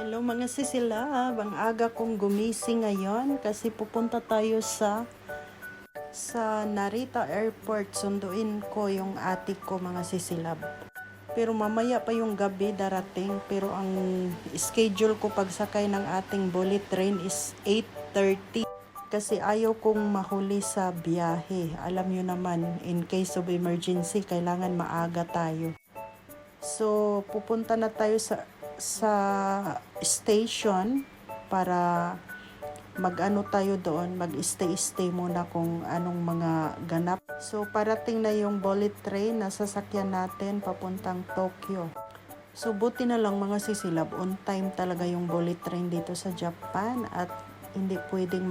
Hello mga sisilab, ang aga kong gumising ngayon kasi pupunta tayo sa Narita Airport. Sunduin ko yung ate ko mga sisilab. Pero mamaya pa yung gabi darating, pero ang schedule ko pagsakay ng ating bullet train is 8:30 kasi ayaw kong mahuli sa biyahe. Alam nyo naman, in case of emergency, kailangan maaga tayo. So, pupunta na tayo sa station para mag-ano tayo doon, mag-stay muna kung anong mga ganap. So, parating na yung bullet train na sasakyan natin papuntang Tokyo. So, buti na lang mga sisilab, on time talaga yung bullet train dito sa Japan at hindi pwedeng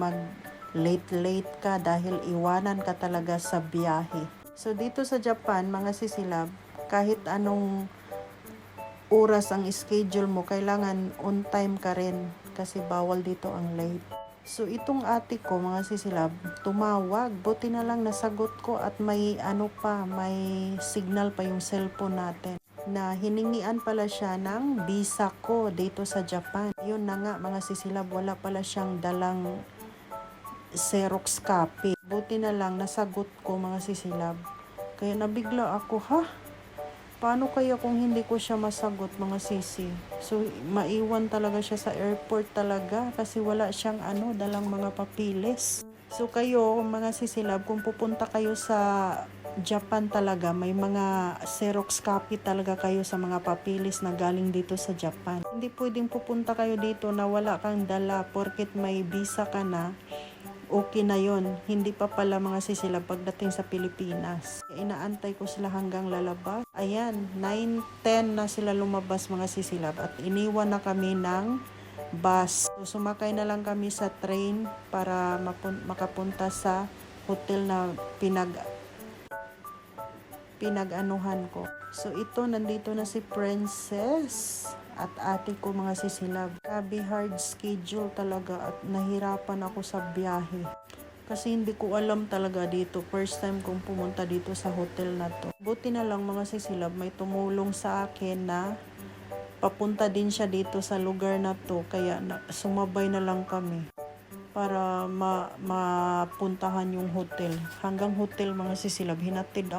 late ka dahil iwanan ka talaga sa biyahe. So, dito sa Japan, mga sisilab, kahit anong oras ang schedule mo, kailangan on time ka rin kasi bawal dito ang late. So itong ate ko mga sisilab, tumawag, buti na lang nasagot ko at may signal pa yung cellphone natin na hiningian pala siya ng visa ko dito sa Japan. Yun na nga mga sisilab, wala pala siyang dalang Xerox copy. Buti na lang nasagot ko mga sisilab. Kaya nabigla ako, paano kaya kung hindi ko siya masagot mga sisi? So, maiwan talaga siya sa airport talaga kasi wala siyang dalang mga papilis. So, kayo mga sisilab, kung pupunta kayo sa Japan talaga, may mga Xerox copy talaga kayo sa mga papilis na galing dito sa Japan. Hindi pwedeng pupunta kayo dito na wala kang dala porket may visa ka na. Okay na yon, hindi pa pala mga sisilab pagdating sa Pilipinas. Inaantay ko sila hanggang lalabas. Ayan, 9:10 na sila lumabas mga sisilab at iniwan na kami ng bus. So, sumakay na lang kami sa train para makapunta sa hotel na pinag-anuhan ko. So, ito, nandito na si Princess at ate ko mga sisilab. Grabe hard schedule talaga at nahirapan ako sa biyahe. Kasi hindi ko alam talaga dito. First time kong pumunta dito sa hotel na to. Buti na lang mga sisilab, may tumulong sa akin na papunta din siya dito sa lugar na to. Kaya sumabay na lang kami para mapuntahan yung hotel. Hanggang hotel mga sisilab, hinatid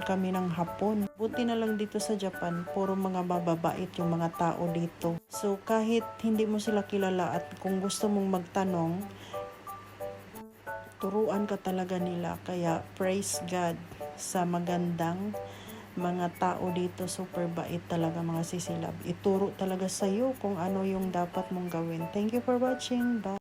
kami ng hapon. Buti na lang dito sa Japan, puro mga mababait yung mga tao dito. So kahit hindi mo sila kilala at kung gusto mong magtanong, turuan ka talaga nila. Kaya praise God sa magandang mga tao dito, super bait talaga mga sisilab. Ituro talaga sa'yo kung ano yung dapat mong gawin. Thank you for watching. Bye!